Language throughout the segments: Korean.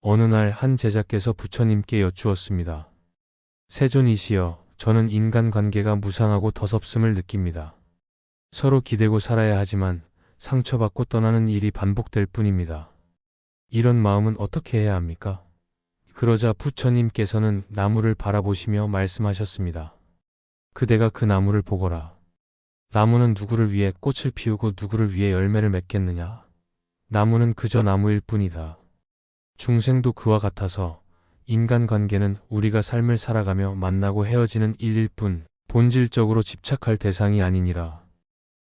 어느 날 한 제자께서 부처님께 여쭈었습니다. 세존이시여, 저는 인간관계가 무상하고 더섭음을 느낍니다. 서로 기대고 살아야 하지만 상처받고 떠나는 일이 반복될 뿐입니다. 이런 마음은 어떻게 해야 합니까? 그러자 부처님께서는 나무를 바라보시며 말씀하셨습니다. 그대가 그 나무를 보거라. 나무는 누구를 위해 꽃을 피우고 누구를 위해 열매를 맺겠느냐? 나무는 그저 나무일 뿐이다. 중생도 그와 같아서 인간관계는 우리가 삶을 살아가며 만나고 헤어지는 일일 뿐 본질적으로 집착할 대상이 아니니라.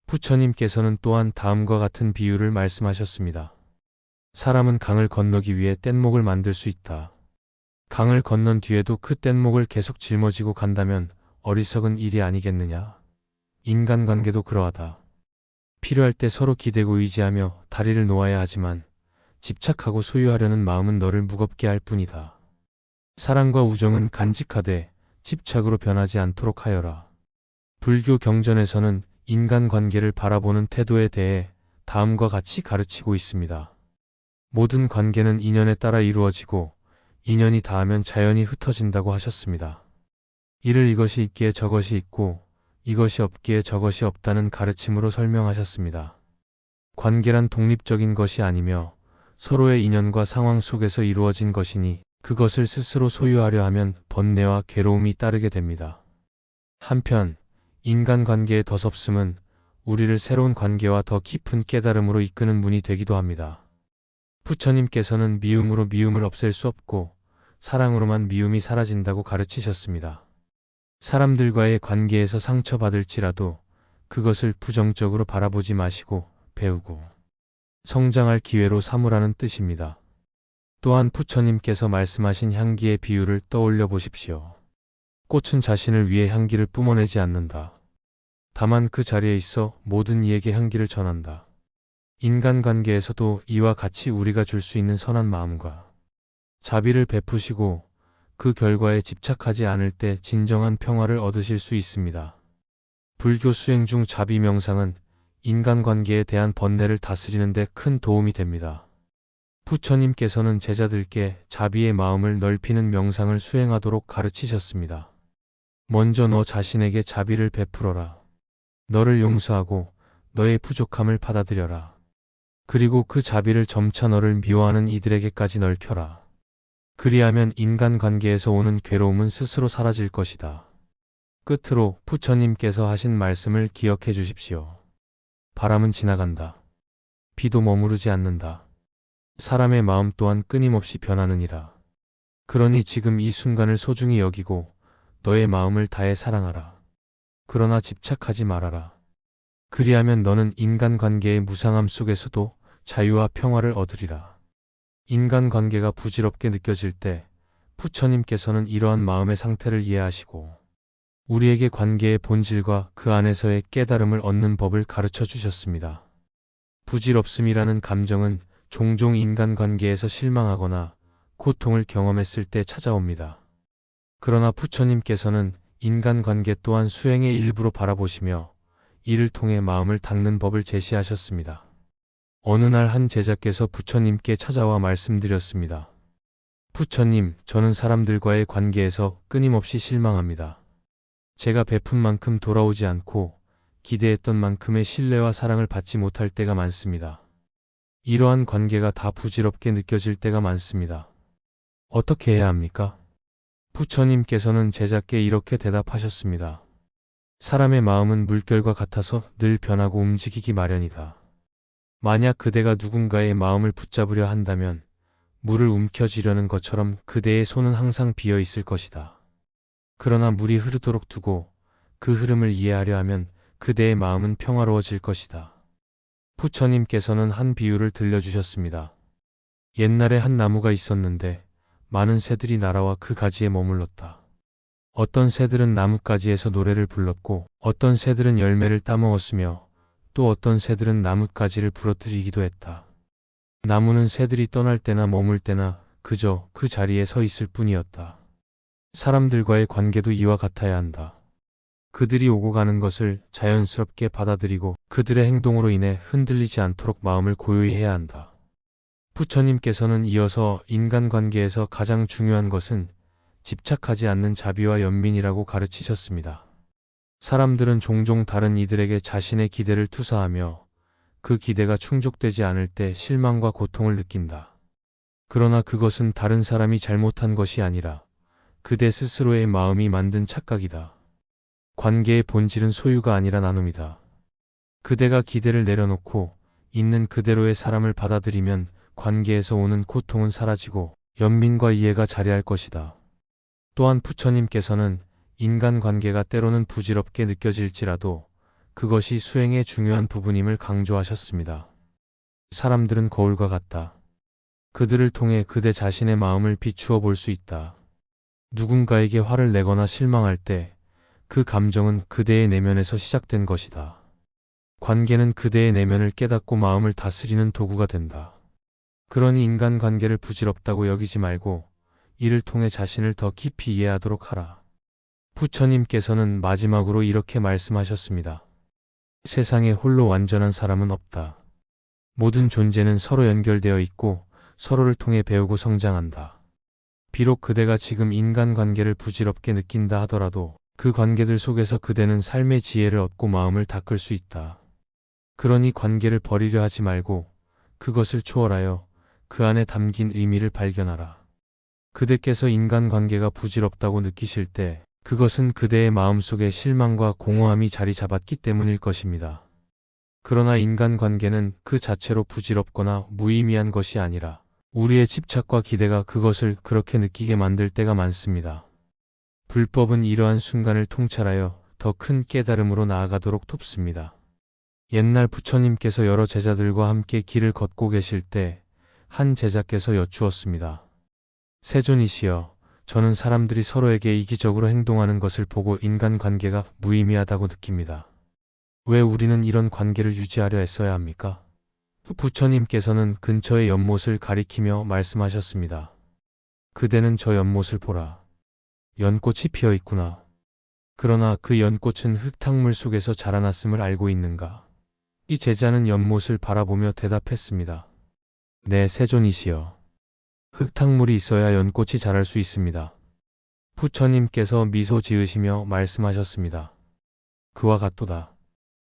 부처님께서는 또한 다음과 같은 비유를 말씀하셨습니다. 사람은 강을 건너기 위해 뗏목을 만들 수 있다. 강을 건넌 뒤에도 그 뗏목을 계속 짊어지고 간다면 어리석은 일이 아니겠느냐. 인간관계도 그러하다. 필요할 때 서로 기대고 의지하며 다리를 놓아야 하지만 집착하고 소유하려는 마음은 너를 무겁게 할 뿐이다. 사랑과 우정은 간직하되 집착으로 변하지 않도록 하여라. 불교 경전에서는 인간관계를 바라보는 태도에 대해 다음과 같이 가르치고 있습니다. 모든 관계는 인연에 따라 이루어지고 인연이 닿으면 자연히 흩어진다고 하셨습니다. 이를 이것이 있기에 저것이 있고 이것이 없기에 저것이 없다는 가르침으로 설명하셨습니다. 관계란 독립적인 것이 아니며 서로의 인연과 상황 속에서 이루어진 것이니 그것을 스스로 소유하려 하면 번뇌와 괴로움이 따르게 됩니다. 한편 인간관계의 더섭음은 우리를 새로운 관계와 더 깊은 깨달음으로 이끄는 문이 되기도 합니다. 부처님께서는 미움으로 미움을 없앨 수 없고 사랑으로만 미움이 사라진다고 가르치셨습니다. 사람들과의 관계에서 상처받을지라도 그것을 부정적으로 바라보지 마시고 배우고 성장할 기회로 삼으라는 뜻입니다. 또한 부처님께서 말씀하신 향기의 비유를 떠올려 보십시오. 꽃은 자신을 위해 향기를 뿜어내지 않는다. 다만 그 자리에 있어 모든 이에게 향기를 전한다. 인간관계에서도 이와 같이 우리가 줄 수 있는 선한 마음과 자비를 베푸시고 그 결과에 집착하지 않을 때 진정한 평화를 얻으실 수 있습니다. 불교 수행 중 자비 명상은 인간관계에 대한 번뇌를 다스리는 데 큰 도움이 됩니다. 부처님께서는 제자들께 자비의 마음을 넓히는 명상을 수행하도록 가르치셨습니다. 먼저 너 자신에게 자비를 베풀어라. 너를 용서하고 너의 부족함을 받아들여라. 그리고 그 자비를 점차 너를 미워하는 이들에게까지 넓혀라. 그리하면 인간관계에서 오는 괴로움은 스스로 사라질 것이다. 끝으로 부처님께서 하신 말씀을 기억해 주십시오. 바람은 지나간다. 비도 머무르지 않는다. 사람의 마음 또한 끊임없이 변하느니라. 그러니 지금 이 순간을 소중히 여기고 너의 마음을 다해 사랑하라. 그러나 집착하지 말아라. 그리하면 너는 인간관계의 무상함 속에서도 자유와 평화를 얻으리라. 인간관계가 부질없게 느껴질 때 부처님께서는 이러한 마음의 상태를 이해하시고 우리에게 관계의 본질과 그 안에서의 깨달음을 얻는 법을 가르쳐 주셨습니다. 부질없음이라는 감정은 종종 인간관계에서 실망하거나 고통을 경험했을 때 찾아옵니다. 그러나 부처님께서는 인간관계 또한 수행의 일부로 바라보시며 이를 통해 마음을 닦는 법을 제시하셨습니다. 어느 날 한 제자께서 부처님께 찾아와 말씀드렸습니다. 부처님, 저는 사람들과의 관계에서 끊임없이 실망합니다. 제가 베푼 만큼 돌아오지 않고 기대했던 만큼의 신뢰와 사랑을 받지 못할 때가 많습니다. 이러한 관계가 다 부질없게 느껴질 때가 많습니다. 어떻게 해야 합니까? 부처님께서는 제자께 이렇게 대답하셨습니다. 사람의 마음은 물결과 같아서 늘 변하고 움직이기 마련이다. 만약 그대가 누군가의 마음을 붙잡으려 한다면 물을 움켜쥐려는 것처럼 그대의 손은 항상 비어 있을 것이다. 그러나 물이 흐르도록 두고 그 흐름을 이해하려 하면 그대의 마음은 평화로워질 것이다. 부처님께서는 한 비유를 들려주셨습니다. 옛날에 한 나무가 있었는데 많은 새들이 날아와 그 가지에 머물렀다. 어떤 새들은 나뭇가지에서 노래를 불렀고 어떤 새들은 열매를 따먹었으며 또 어떤 새들은 나뭇가지를 부러뜨리기도 했다. 나무는 새들이 떠날 때나 머물 때나 그저 그 자리에 서 있을 뿐이었다. 사람들과의 관계도 이와 같아야 한다. 그들이 오고 가는 것을 자연스럽게 받아들이고 그들의 행동으로 인해 흔들리지 않도록 마음을 고요히 해야 한다. 부처님께서는 이어서 인간관계에서 가장 중요한 것은 집착하지 않는 자비와 연민이라고 가르치셨습니다. 사람들은 종종 다른 이들에게 자신의 기대를 투사하며 그 기대가 충족되지 않을 때 실망과 고통을 느낀다. 그러나 그것은 다른 사람이 잘못한 것이 아니라 그대 스스로의 마음이 만든 착각이다. 관계의 본질은 소유가 아니라 나눔이다. 그대가 기대를 내려놓고 있는 그대로의 사람을 받아들이면 관계에서 오는 고통은 사라지고 연민과 이해가 자리할 것이다. 또한 부처님께서는 인간관계가 때로는 부질없게 느껴질지라도 그것이 수행의 중요한 부분임을 강조하셨습니다. 사람들은 거울과 같다. 그들을 통해 그대 자신의 마음을 비추어 볼 수 있다. 누군가에게 화를 내거나 실망할 때 그 감정은 그대의 내면에서 시작된 것이다. 관계는 그대의 내면을 깨닫고 마음을 다스리는 도구가 된다. 그러니 인간관계를 부질없다고 여기지 말고 이를 통해 자신을 더 깊이 이해하도록 하라. 부처님께서는 마지막으로 이렇게 말씀하셨습니다. 세상에 홀로 완전한 사람은 없다. 모든 존재는 서로 연결되어 있고 서로를 통해 배우고 성장한다. 비록 그대가 지금 인간관계를 부질없게 느낀다 하더라도 그 관계들 속에서 그대는 삶의 지혜를 얻고 마음을 닦을 수 있다. 그러니 관계를 버리려 하지 말고 그것을 초월하여 그 안에 담긴 의미를 발견하라. 그대께서 인간관계가 부질없다고 느끼실 때 그것은 그대의 마음속에 실망과 공허함이 자리 잡았기 때문일 것입니다. 그러나 인간관계는 그 자체로 부질없거나 무의미한 것이 아니라 우리의 집착과 기대가 그것을 그렇게 느끼게 만들 때가 많습니다. 불법은 이러한 순간을 통찰하여 더 큰 깨달음으로 나아가도록 돕습니다. 옛날 부처님께서 여러 제자들과 함께 길을 걷고 계실 때 한 제자께서 여쭈었습니다. 세존이시여, 저는 사람들이 서로에게 이기적으로 행동하는 것을 보고 인간관계가 무의미하다고 느낍니다. 왜 우리는 이런 관계를 유지하려 애써야 합니까? 부처님께서는 근처의 연못을 가리키며 말씀하셨습니다. 그대는 저 연못을 보라. 연꽃이 피어 있구나. 그러나 그 연꽃은 흙탕물 속에서 자라났음을 알고 있는가? 이 제자는 연못을 바라보며 대답했습니다. 네, 세존이시여. 흙탕물이 있어야 연꽃이 자랄 수 있습니다. 부처님께서 미소 지으시며 말씀하셨습니다. 그와 같도다.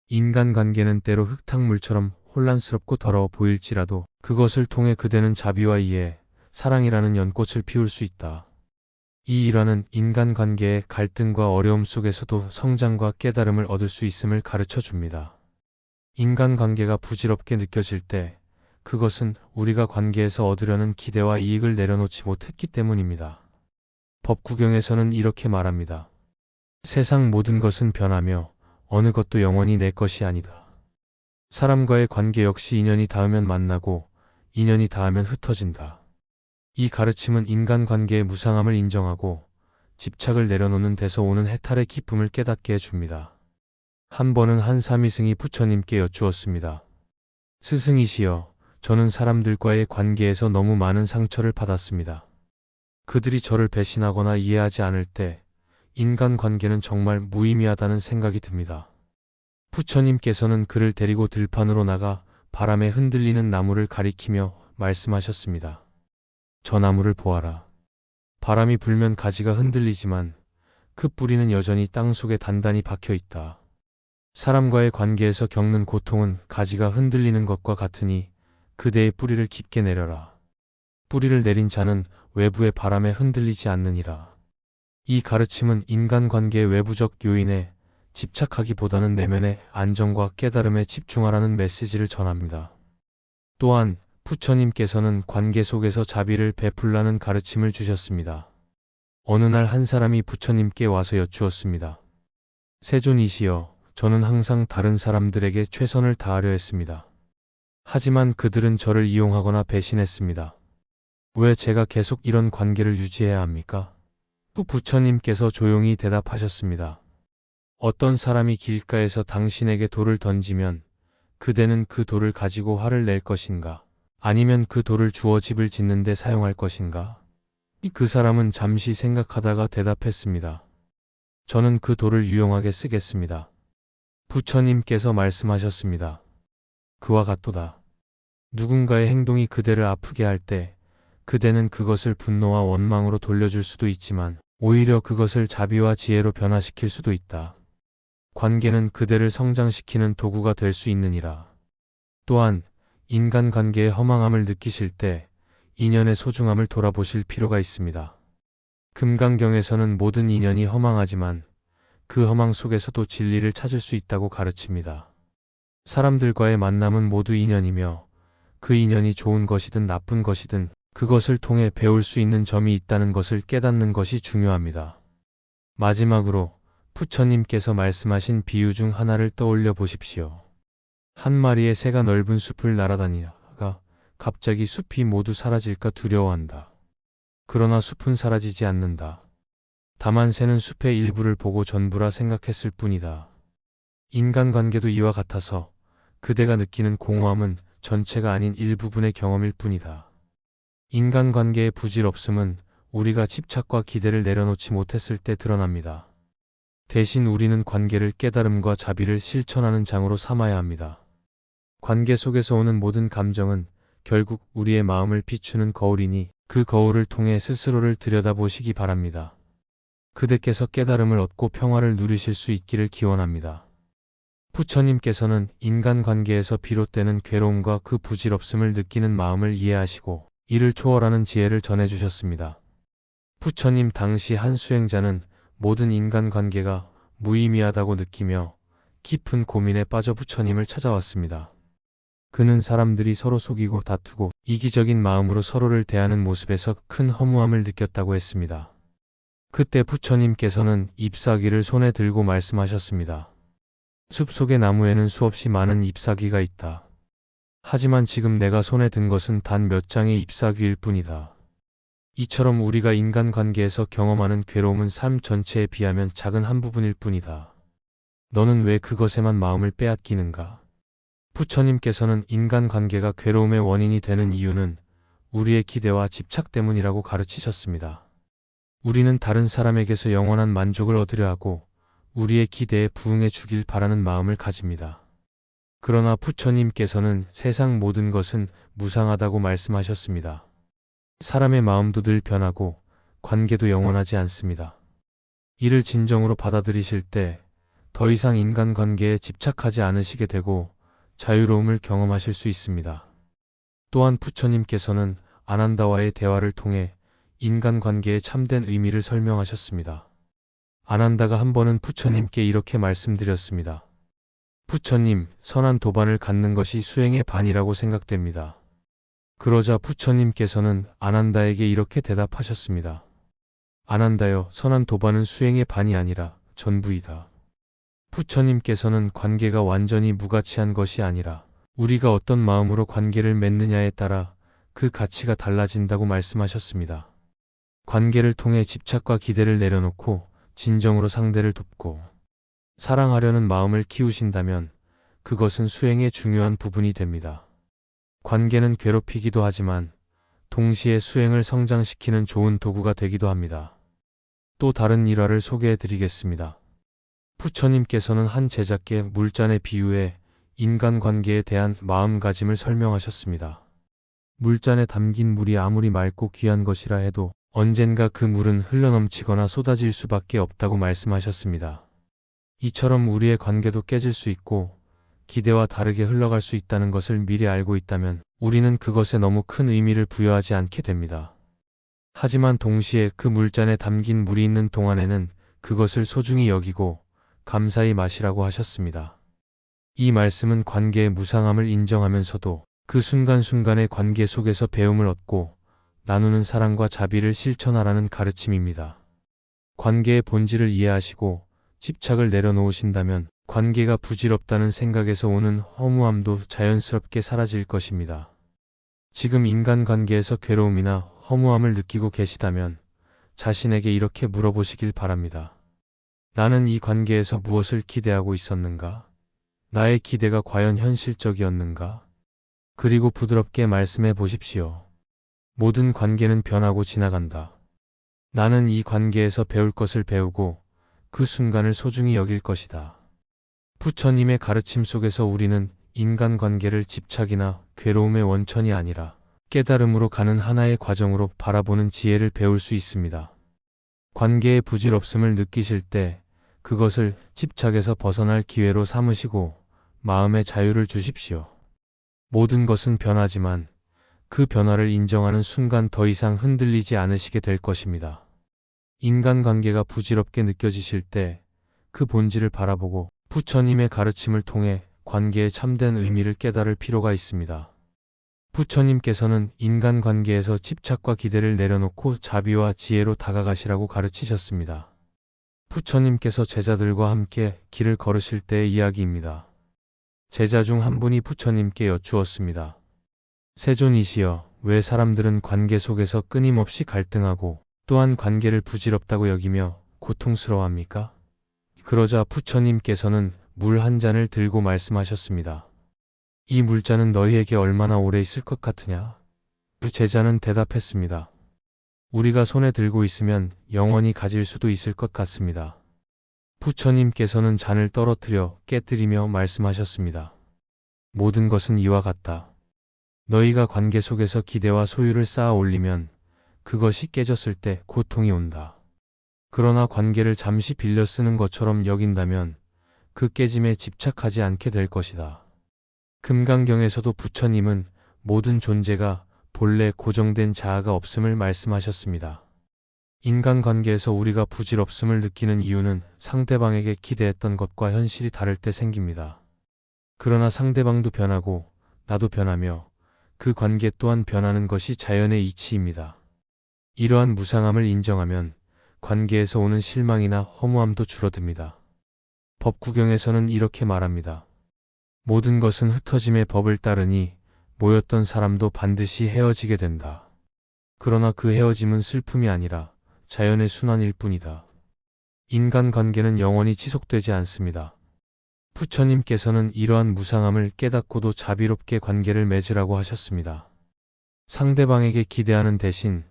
인간관계는 때로 흙탕물처럼 혼란스럽고 더러워 보일지라도 그것을 통해 그대는 자비와 이해, 사랑이라는 연꽃을 피울 수 있다. 이 일화는 인간관계의 갈등과 어려움 속에서도 성장과 깨달음을 얻을 수 있음을 가르쳐 줍니다. 인간관계가 부질없게 느껴질 때 그것은 우리가 관계에서 얻으려는 기대와 이익을 내려놓지 못했기 때문입니다. 법구경에서는 이렇게 말합니다. 세상 모든 것은 변하며 어느 것도 영원히 내 것이 아니다. 사람과의 관계 역시 인연이 닿으면 만나고 인연이 닿으면 흩어진다. 이 가르침은 인간관계의 무상함을 인정하고 집착을 내려놓는 데서 오는 해탈의 기쁨을 깨닫게 해줍니다. 한 번은 한 사미승이 부처님께 여쭈었습니다. 스승이시여, 저는 사람들과의 관계에서 너무 많은 상처를 받았습니다. 그들이 저를 배신하거나 이해하지 않을 때 인간관계는 정말 무의미하다는 생각이 듭니다. 부처님께서는 그를 데리고 들판으로 나가 바람에 흔들리는 나무를 가리키며 말씀하셨습니다. 저 나무를 보아라. 바람이 불면 가지가 흔들리지만 그 뿌리는 여전히 땅속에 단단히 박혀 있다. 사람과의 관계에서 겪는 고통은 가지가 흔들리는 것과 같으니 그대의 뿌리를 깊게 내려라. 뿌리를 내린 자는 외부의 바람에 흔들리지 않느니라. 이 가르침은 인간관계의 외부적 요인에 집착하기보다는 내면의 안정과 깨달음에 집중하라는 메시지를 전합니다. 또한 부처님께서는 관계 속에서 자비를 베풀라는 가르침을 주셨습니다. 어느 날 한 사람이 부처님께 와서 여쭈었습니다. 세존이시여, 저는 항상 다른 사람들에게 최선을 다하려 했습니다. 하지만 그들은 저를 이용하거나 배신했습니다. 왜 제가 계속 이런 관계를 유지해야 합니까? 또 부처님께서 조용히 대답하셨습니다. 어떤 사람이 길가에서 당신에게 돌을 던지면 그대는 그 돌을 가지고 화를 낼 것인가? 아니면 그 돌을 주워 집을 짓는 데 사용할 것인가? 그 사람은 잠시 생각하다가 대답했습니다. 저는 그 돌을 유용하게 쓰겠습니다. 부처님께서 말씀하셨습니다. 그와 같도다. 누군가의 행동이 그대를 아프게 할 때 그대는 그것을 분노와 원망으로 돌려줄 수도 있지만 오히려 그것을 자비와 지혜로 변화시킬 수도 있다. 관계는 그대를 성장시키는 도구가 될 수 있느니라. 또한 인간관계의 허망함을 느끼실 때 인연의 소중함을 돌아보실 필요가 있습니다. 금강경에서는 모든 인연이 허망하지만 그 허망 속에서도 진리를 찾을 수 있다고 가르칩니다. 사람들과의 만남은 모두 인연이며 그 인연이 좋은 것이든 나쁜 것이든 그것을 통해 배울 수 있는 점이 있다는 것을 깨닫는 것이 중요합니다. 마지막으로 부처님께서 말씀하신 비유 중 하나를 떠올려 보십시오. 한 마리의 새가 넓은 숲을 날아다니다가 갑자기 숲이 모두 사라질까 두려워한다. 그러나 숲은 사라지지 않는다. 다만 새는 숲의 일부를 보고 전부라 생각했을 뿐이다. 인간관계도 이와 같아서 그대가 느끼는 공허함은 전체가 아닌 일부분의 경험일 뿐이다. 인간관계의 부질없음은 우리가 집착과 기대를 내려놓지 못했을 때 드러납니다. 대신 우리는 관계를 깨달음과 자비를 실천하는 장으로 삼아야 합니다. 관계 속에서 오는 모든 감정은 결국 우리의 마음을 비추는 거울이니 그 거울을 통해 스스로를 들여다보시기 바랍니다. 그대께서 깨달음을 얻고 평화를 누리실 수 있기를 기원합니다. 부처님께서는 인간관계에서 비롯되는 괴로움과 그 부질없음을 느끼는 마음을 이해하시고 이를 초월하는 지혜를 전해주셨습니다. 부처님 당시 한 수행자는 모든 인간관계가 무의미하다고 느끼며 깊은 고민에 빠져 부처님을 찾아왔습니다. 그는 사람들이 서로 속이고 다투고 이기적인 마음으로 서로를 대하는 모습에서 큰 허무함을 느꼈다고 했습니다. 그때 부처님께서는 잎사귀를 손에 들고 말씀하셨습니다. 숲속의 나무에는 수없이 많은 잎사귀가 있다. 하지만 지금 내가 손에 든 것은 단 몇 장의 잎사귀일 뿐이다. 이처럼 우리가 인간관계에서 경험하는 괴로움은 삶 전체에 비하면 작은 한 부분일 뿐이다. 너는 왜 그것에만 마음을 빼앗기는가? 부처님께서는 인간관계가 괴로움의 원인이 되는 이유는 우리의 기대와 집착 때문이라고 가르치셨습니다. 우리는 다른 사람에게서 영원한 만족을 얻으려 하고 우리의 기대에 부응해 주길 바라는 마음을 가집니다. 그러나 부처님께서는 세상 모든 것은 무상하다고 말씀하셨습니다. 사람의 마음도 늘 변하고 관계도 영원하지 않습니다. 이를 진정으로 받아들이실 때 더 이상 인간관계에 집착하지 않으시게 되고 자유로움을 경험하실 수 있습니다. 또한 부처님께서는 아난다와의 대화를 통해 인간관계의 참된 의미를 설명하셨습니다. 아난다가 한 번은 부처님께 이렇게 말씀드렸습니다. 부처님, 선한 도반을 갖는 것이 수행의 반이라고 생각됩니다. 그러자 부처님께서는 아난다에게 이렇게 대답하셨습니다. 아난다여, 선한 도반은 수행의 반이 아니라 전부이다. 부처님께서는 관계가 완전히 무가치한 것이 아니라 우리가 어떤 마음으로 관계를 맺느냐에 따라 그 가치가 달라진다고 말씀하셨습니다. 관계를 통해 집착과 기대를 내려놓고 진정으로 상대를 돕고 사랑하려는 마음을 키우신다면 그것은 수행의 중요한 부분이 됩니다. 관계는 괴롭히기도 하지만 동시에 수행을 성장시키는 좋은 도구가 되기도 합니다. 또 다른 일화를 소개해 드리겠습니다. 부처님께서는 한 제자께 물잔에 비유해 인간관계에 대한 마음가짐을 설명하셨습니다. 물잔에 담긴 물이 아무리 맑고 귀한 것이라 해도 언젠가 그 물은 흘러넘치거나 쏟아질 수밖에 없다고 말씀하셨습니다. 이처럼 우리의 관계도 깨질 수 있고 기대와 다르게 흘러갈 수 있다는 것을 미리 알고 있다면 우리는 그것에 너무 큰 의미를 부여하지 않게 됩니다. 하지만 동시에 그 물잔에 담긴 물이 있는 동안에는 그것을 소중히 여기고 감사히 마시라고 하셨습니다. 이 말씀은 관계의 무상함을 인정하면서도 그 순간순간의 관계 속에서 배움을 얻고 나누는 사랑과 자비를 실천하라는 가르침입니다. 관계의 본질을 이해하시고 집착을 내려놓으신다면 관계가 부질없다는 생각에서 오는 허무함도 자연스럽게 사라질 것입니다. 지금 인간관계에서 괴로움이나 허무함을 느끼고 계시다면 자신에게 이렇게 물어보시길 바랍니다. 나는 이 관계에서 무엇을 기대하고 있었는가? 나의 기대가 과연 현실적이었는가? 그리고 부드럽게 말씀해 보십시오. 모든 관계는 변하고 지나간다. 나는 이 관계에서 배울 것을 배우고 그 순간을 소중히 여길 것이다. 부처님의 가르침 속에서 우리는 인간관계를 집착이나 괴로움의 원천이 아니라 깨달음으로 가는 하나의 과정으로 바라보는 지혜를 배울 수 있습니다. 관계의 부질없음을 느끼실 때 그것을 집착에서 벗어날 기회로 삼으시고 마음의 자유를 주십시오. 모든 것은 변하지만 그 변화를 인정하는 순간 더 이상 흔들리지 않으시게 될 것입니다. 인간관계가 부질없게 느껴지실 때 그 본질을 바라보고 부처님의 가르침을 통해 관계의 참된 의미를 깨달을 필요가 있습니다. 부처님께서는 인간관계에서 집착과 기대를 내려놓고 자비와 지혜로 다가가시라고 가르치셨습니다. 부처님께서 제자들과 함께 길을 걸으실 때의 이야기입니다. 제자 중 한 분이 부처님께 여쭈었습니다. 세존이시여, 왜 사람들은 관계 속에서 끊임없이 갈등하고 또한 관계를 부질없다고 여기며 고통스러워합니까? 그러자 부처님께서는 물 한 잔을 들고 말씀하셨습니다. 이 물잔은 너희에게 얼마나 오래 있을 것 같으냐? 그 제자는 대답했습니다. 우리가 손에 들고 있으면 영원히 가질 수도 있을 것 같습니다. 부처님께서는 잔을 떨어뜨려 깨뜨리며 말씀하셨습니다. 모든 것은 이와 같다. 너희가 관계 속에서 기대와 소유를 쌓아 올리면 그것이 깨졌을 때 고통이 온다. 그러나 관계를 잠시 빌려 쓰는 것처럼 여긴다면 그 깨짐에 집착하지 않게 될 것이다. 금강경에서도 부처님은 모든 존재가 본래 고정된 자아가 없음을 말씀하셨습니다. 인간관계에서 우리가 부질없음을 느끼는 이유는 상대방에게 기대했던 것과 현실이 다를 때 생깁니다. 그러나 상대방도 변하고 나도 변하며 그 관계 또한 변하는 것이 자연의 이치입니다. 이러한 무상함을 인정하면 관계에서 오는 실망이나 허무함도 줄어듭니다. 법구경에서는 이렇게 말합니다. 모든 것은 흩어짐의 법을 따르니 모였던 사람도 반드시 헤어지게 된다. 그러나 그 헤어짐은 슬픔이 아니라 자연의 순환일 뿐이다. 인간관계는 영원히 지속되지 않습니다. 부처님께서는 이러한 무상함을 깨닫고도 자비롭게 관계를 맺으라고 하셨습니다. 상대방에게 기대하는 대신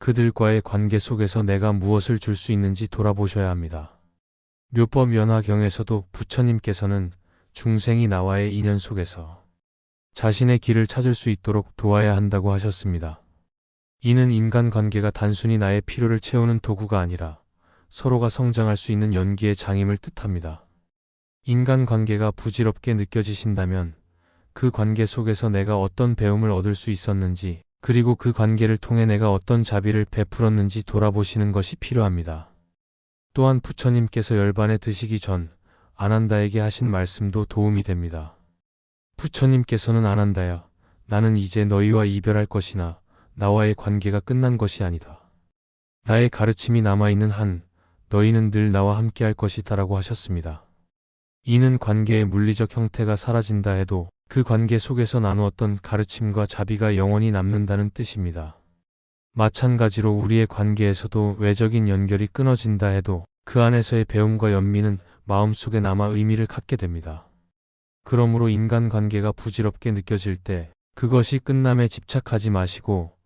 그들과의 관계 속에서 내가 무엇을 줄 수 있는지 돌아보셔야 합니다. 묘법연화경에서도 부처님께서는 중생이 나와의 인연 속에서 자신의 길을 찾을 수 있도록 도와야 한다고 하셨습니다. 이는 인간관계가 단순히 나의 필요를 채우는 도구가 아니라 서로가 성장할 수 있는 연기의 장임을 뜻합니다. 인간관계가 부질없게 느껴지신다면 그 관계 속에서 내가 어떤 배움을 얻을 수 있었는지, 그리고 그 관계를 통해 내가 어떤 자비를 베풀었는지 돌아보시는 것이 필요합니다. 또한 부처님께서 열반에 드시기 전 아난다에게 하신 말씀도 도움이 됩니다. 부처님께서는 아난다야, 나는 이제 너희와 이별할 것이나 나와의 관계가 끝난 것이 아니다. 나의 가르침이 남아있는 한 너희는 늘 나와 함께 할 것이다라고 하셨습니다. 이는 관계의 물리적 형태가 사라진다 해도 그 관계 속에서 나누었던 가르침과 자비가 영원히 남는다는 뜻입니다. 마찬가지로 우리의 관계에서도 외적인 연결이 끊어진다 해도 그 안에서의 배움과 연민은 마음속에 남아 의미를 갖게 됩니다. 그러므로 인간관계가 부질없게 느껴질 때 그것이 끝남에 집착하지 마시고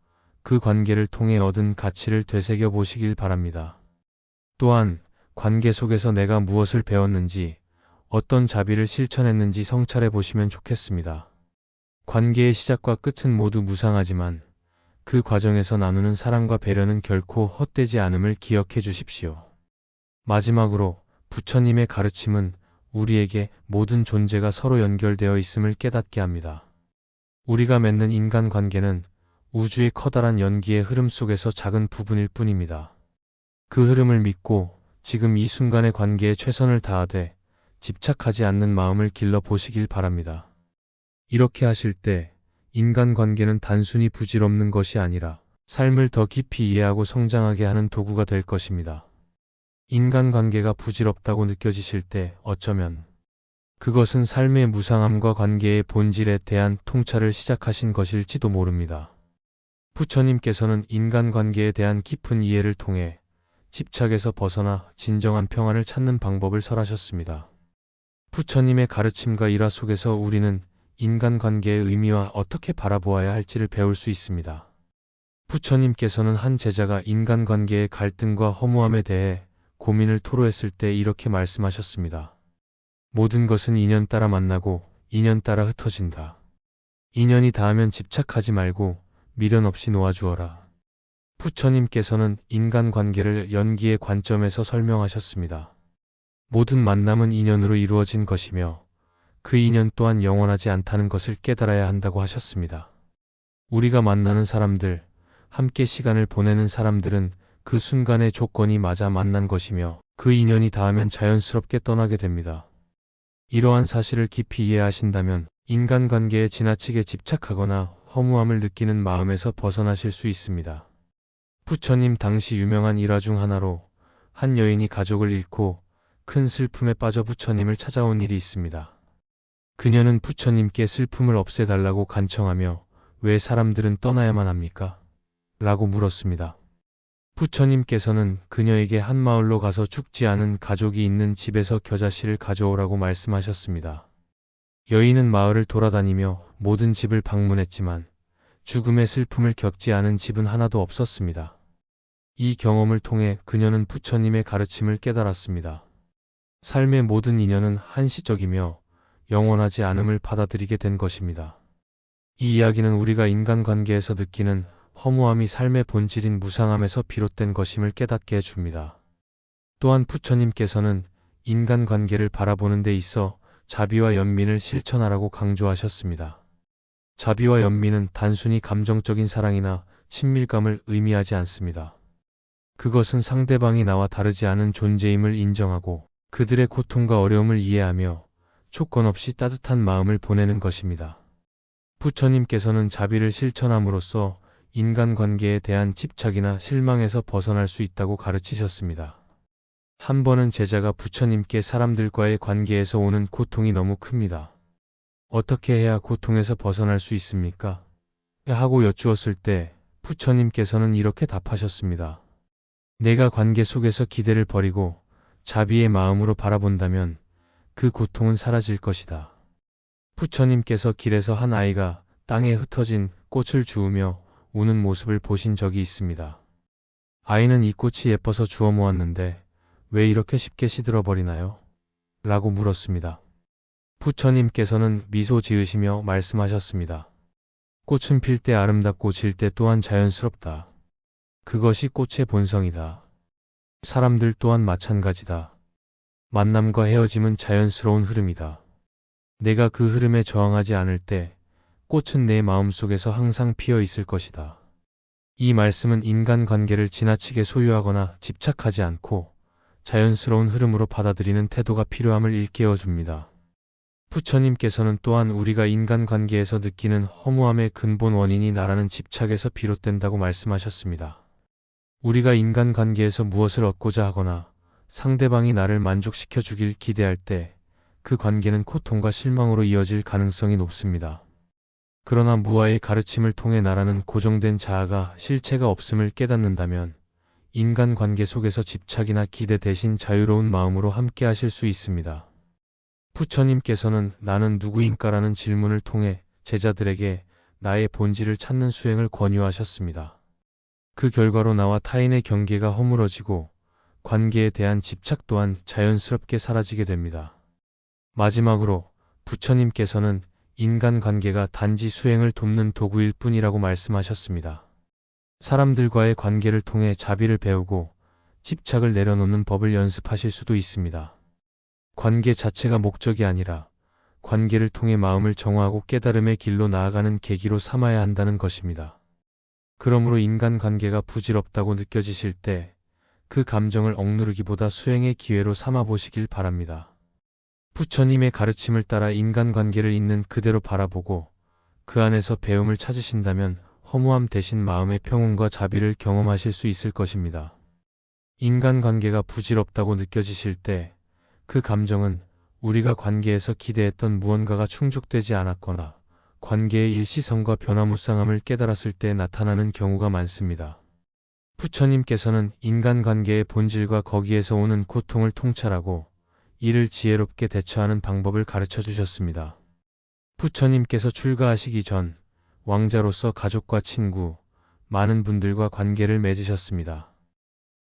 그 관계를 통해 얻은 가치를 되새겨 보시길 바랍니다. 또한 관계 속에서 내가 무엇을 배웠는지, 어떤 자비를 실천했는지 성찰해 보시면 좋겠습니다. 관계의 시작과 끝은 모두 무상하지만 그 과정에서 나누는 사랑과 배려는 결코 헛되지 않음을 기억해 주십시오. 마지막으로 부처님의 가르침은 우리에게 모든 존재가 서로 연결되어 있음을 깨닫게 합니다. 우리가 맺는 인간관계는 우주의 커다란 연기의 흐름 속에서 작은 부분일 뿐입니다. 그 흐름을 믿고 지금 이 순간의 관계에 최선을 다하되 집착하지 않는 마음을 길러 보시길 바랍니다. 이렇게 하실 때 인간관계는 단순히 부질없는 것이 아니라 삶을 더 깊이 이해하고 성장하게 하는 도구가 될 것입니다. 인간관계가 부질없다고 느껴지실 때 어쩌면 그것은 삶의 무상함과 관계의 본질에 대한 통찰을 시작하신 것일지도 모릅니다. 부처님께서는 인간관계에 대한 깊은 이해를 통해 집착에서 벗어나 진정한 평안을 찾는 방법을 설하셨습니다. 부처님의 가르침과 일화 속에서 우리는 인간관계의 의미와 어떻게 바라보아야 할지를 배울 수 있습니다. 부처님께서는 한 제자가 인간관계의 갈등과 허무함에 대해 고민을 토로했을 때 이렇게 말씀하셨습니다. 모든 것은 인연 따라 만나고 인연 따라 흩어진다. 인연이 닿으면 집착하지 말고 미련 없이 놓아주어라. 부처님께서는 인간관계를 연기의 관점에서 설명하셨습니다. 모든 만남은 인연으로 이루어진 것이며 그 인연 또한 영원하지 않다는 것을 깨달아야 한다고 하셨습니다. 우리가 만나는 사람들, 함께 시간을 보내는 사람들은 그 순간의 조건이 맞아 만난 것이며 그 인연이 닿으면 자연스럽게 떠나게 됩니다. 이러한 사실을 깊이 이해하신다면 인간관계에 지나치게 집착하거나 허무함을 느끼는 마음에서 벗어나실 수 있습니다. 부처님 당시 유명한 일화 중 하나로 한 여인이 가족을 잃고 큰 슬픔에 빠져 부처님을 찾아온 일이 있습니다. 그녀는 부처님께 슬픔을 없애달라고 간청하며 왜 사람들은 떠나야만 합니까? 라고 물었습니다. 부처님께서는 그녀에게 한 마을로 가서 죽지 않은 가족이 있는 집에서 겨자씨를 가져오라고 말씀하셨습니다. 여인은 마을을 돌아다니며 모든 집을 방문했지만 죽음의 슬픔을 겪지 않은 집은 하나도 없었습니다. 이 경험을 통해 그녀는 부처님의 가르침을 깨달았습니다. 삶의 모든 인연은 한시적이며 영원하지 않음을 받아들이게 된 것입니다. 이 이야기는 우리가 인간관계에서 느끼는 허무함이 삶의 본질인 무상함에서 비롯된 것임을 깨닫게 해줍니다. 또한 부처님께서는 인간관계를 바라보는 데 있어 자비와 연민을 실천하라고 강조하셨습니다. 자비와 연민은 단순히 감정적인 사랑이나 친밀감을 의미하지 않습니다. 그것은 상대방이 나와 다르지 않은 존재임을 인정하고 그들의 고통과 어려움을 이해하며 조건 없이 따뜻한 마음을 보내는 것입니다. 부처님께서는 자비를 실천함으로써 인간관계에 대한 집착이나 실망에서 벗어날 수 있다고 가르치셨습니다. 한 번은 제자가 부처님께 사람들과의 관계에서 오는 고통이 너무 큽니다. 어떻게 해야 고통에서 벗어날 수 있습니까? 하고 여쭈었을 때 부처님께서는 이렇게 답하셨습니다. 내가 관계 속에서 기대를 버리고 자비의 마음으로 바라본다면 그 고통은 사라질 것이다. 부처님께서 길에서 한 아이가 땅에 흩어진 꽃을 주우며 우는 모습을 보신 적이 있습니다. 아이는 이 꽃이 예뻐서 주워 모았는데 왜 이렇게 쉽게 시들어버리나요? 라고 물었습니다. 부처님께서는 미소 지으시며 말씀하셨습니다. 꽃은 필 때 아름답고 질 때 또한 자연스럽다. 그것이 꽃의 본성이다. 사람들 또한 마찬가지다. 만남과 헤어짐은 자연스러운 흐름이다. 내가 그 흐름에 저항하지 않을 때 꽃은 내 마음속에서 항상 피어 있을 것이다. 이 말씀은 인간관계를 지나치게 소유하거나 집착하지 않고 자연스러운 흐름으로 받아들이는 태도가 필요함을 일깨워 줍니다. 부처님께서는 또한 우리가 인간관계에서 느끼는 허무함의 근본 원인이 나라는 집착에서 비롯된다고 말씀하셨습니다. 우리가 인간관계에서 무엇을 얻고자 하거나 상대방이 나를 만족시켜 주길 기대할 때 그 관계는 고통과 실망으로 이어질 가능성이 높습니다. 그러나 무아의 가르침을 통해 나라는 고정된 자아가 실체가 없음을 깨닫는다면 인간관계 속에서 집착이나 기대 대신 자유로운 마음으로 함께 하실 수 있습니다. 부처님께서는 나는 누구인가라는 질문을 통해 제자들에게 나의 본질을 찾는 수행을 권유하셨습니다. 그 결과로 나와 타인의 경계가 허물어지고 관계에 대한 집착 또한 자연스럽게 사라지게 됩니다. 마지막으로 부처님께서는 인간관계가 단지 수행을 돕는 도구일 뿐이라고 말씀하셨습니다. 사람들과의 관계를 통해 자비를 배우고 집착을 내려놓는 법을 연습하실 수도 있습니다. 관계 자체가 목적이 아니라 관계를 통해 마음을 정화하고 깨달음의 길로 나아가는 계기로 삼아야 한다는 것입니다. 그러므로 인간관계가 부질없다고 느껴지실 때 그 감정을 억누르기보다 수행의 기회로 삼아보시길 바랍니다. 부처님의 가르침을 따라 인간관계를 있는 그대로 바라보고 그 안에서 배움을 찾으신다면 허무함 대신 마음의 평온과 자비를 경험하실 수 있을 것입니다. 인간관계가 부질없다고 느껴지실 때 그 감정은 우리가 관계에서 기대했던 무언가가 충족되지 않았거나 관계의 일시성과 변화무쌍함을 깨달았을 때 나타나는 경우가 많습니다. 부처님께서는 인간관계의 본질과 거기에서 오는 고통을 통찰하고 이를 지혜롭게 대처하는 방법을 가르쳐 주셨습니다. 부처님께서 출가하시기 전 왕자로서 가족과 친구, 많은 분들과 관계를 맺으셨습니다.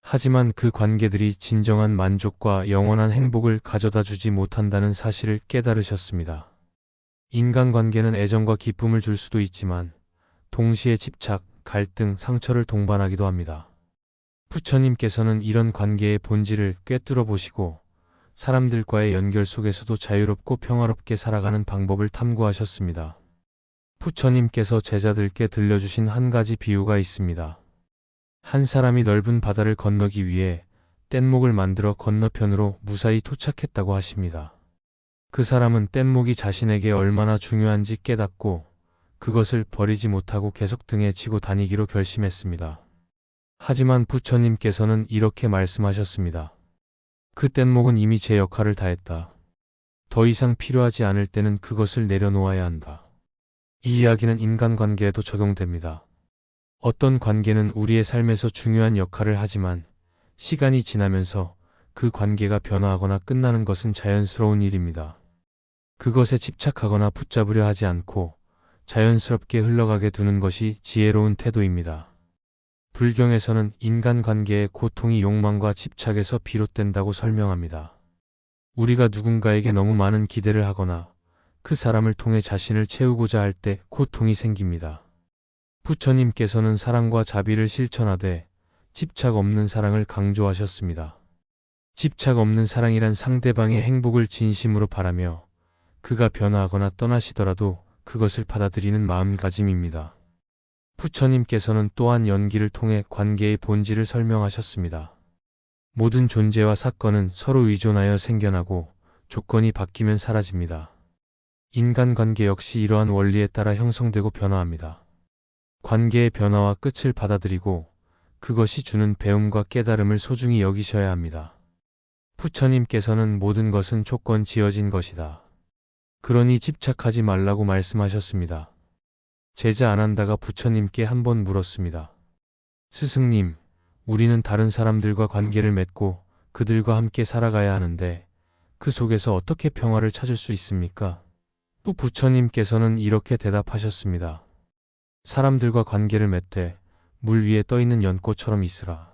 하지만 그 관계들이 진정한 만족과 영원한 행복을 가져다 주지 못한다는 사실을 깨달으셨습니다. 인간관계는 애정과 기쁨을 줄 수도 있지만 동시에 집착, 갈등, 상처를 동반하기도 합니다. 부처님께서는 이런 관계의 본질을 꿰뚫어 보시고 사람들과의 연결 속에서도 자유롭고 평화롭게 살아가는 방법을 탐구하셨습니다. 부처님께서 제자들께 들려주신 한 가지 비유가 있습니다. 한 사람이 넓은 바다를 건너기 위해 뗏목을 만들어 건너편으로 무사히 도착했다고 하십니다. 그 사람은 뗏목이 자신에게 얼마나 중요한지 깨닫고 그것을 버리지 못하고 계속 등에 지고 다니기로 결심했습니다. 하지만 부처님께서는 이렇게 말씀하셨습니다. 그 뗏목은 이미 제 역할을 다했다. 더 이상 필요하지 않을 때는 그것을 내려놓아야 한다. 이 이야기는 인간관계에도 적용됩니다. 어떤 관계는 우리의 삶에서 중요한 역할을 하지만 시간이 지나면서 그 관계가 변화하거나 끝나는 것은 자연스러운 일입니다. 그것에 집착하거나 붙잡으려 하지 않고 자연스럽게 흘러가게 두는 것이 지혜로운 태도입니다. 불경에서는 인간관계의 고통이 욕망과 집착에서 비롯된다고 설명합니다. 우리가 누군가에게 너무 많은 기대를 하거나 그 사람을 통해 자신을 채우고자 할 때 고통이 생깁니다. 부처님께서는 사랑과 자비를 실천하되 집착 없는 사랑을 강조하셨습니다. 집착 없는 사랑이란 상대방의 행복을 진심으로 바라며 그가 변화하거나 떠나시더라도 그것을 받아들이는 마음가짐입니다. 부처님께서는 또한 연기를 통해 관계의 본질을 설명하셨습니다. 모든 존재와 사건은 서로 의존하여 생겨나고 조건이 바뀌면 사라집니다. 인간관계 역시 이러한 원리에 따라 형성되고 변화합니다. 관계의 변화와 끝을 받아들이고 그것이 주는 배움과 깨달음을 소중히 여기셔야 합니다. 부처님께서는 모든 것은 조건 지어진 것이다. 그러니 집착하지 말라고 말씀하셨습니다. 제자 아난다가 부처님께 한 번 물었습니다. 스승님, 우리는 다른 사람들과 관계를 맺고 그들과 함께 살아가야 하는데 그 속에서 어떻게 평화를 찾을 수 있습니까? 또 부처님께서는 이렇게 대답하셨습니다. 사람들과 관계를 맺되 물 위에 떠있는 연꽃처럼 있으라.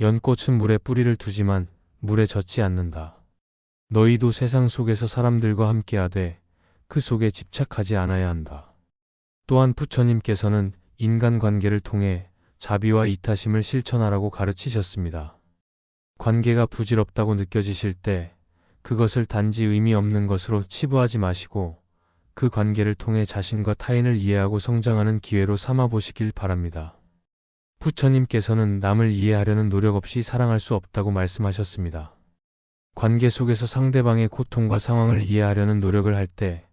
연꽃은 물에 뿌리를 두지만 물에 젖지 않는다. 너희도 세상 속에서 사람들과 함께하되 그 속에 집착하지 않아야 한다. 또한 부처님께서는 인간관계를 통해 자비와 이타심을 실천하라고 가르치셨습니다. 관계가 부질없다고 느껴지실 때 그것을 단지 의미 없는 것으로 치부하지 마시고 그 관계를 통해 자신과 타인을 이해하고 성장하는 기회로 삼아보시길 바랍니다. 부처님께서는 남을 이해하려는 노력 없이 사랑할 수 없다고 말씀하셨습니다. 관계 속에서 상대방의 고통과 상황을 이해하려는 노력을 할 때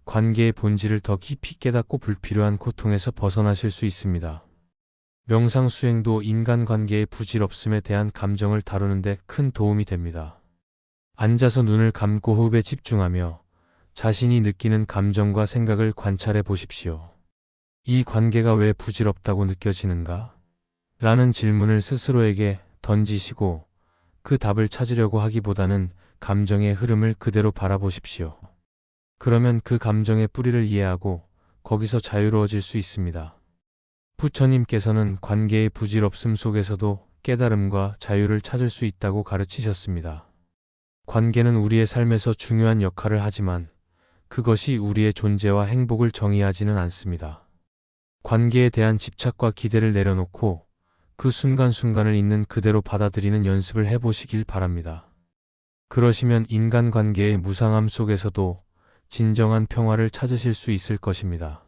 관계의 본질을 더 깊이 깨닫고 불필요한 고통에서 벗어나실 수 있습니다. 명상 수행도 인간관계의 부질없음에 대한 감정을 다루는 데 큰 도움이 됩니다. 앉아서 눈을 감고 호흡에 집중하며 자신이 느끼는 감정과 생각을 관찰해 보십시오. 이 관계가 왜 부질없다고 느껴지는가? 라는 질문을 스스로에게 던지시고 그 답을 찾으려고 하기보다는 감정의 흐름을 그대로 바라보십시오. 그러면 그 감정의 뿌리를 이해하고 거기서 자유로워질 수 있습니다. 부처님께서는 관계의 부질없음 속에서도 깨달음과 자유를 찾을 수 있다고 가르치셨습니다. 관계는 우리의 삶에서 중요한 역할을 하지만 그것이 우리의 존재와 행복을 정의하지는 않습니다. 관계에 대한 집착과 기대를 내려놓고 그 순간순간을 있는 그대로 받아들이는 연습을 해보시길 바랍니다. 그러시면 인간관계의 무상함 속에서도 진정한 평화를 찾으실 수 있을 것입니다.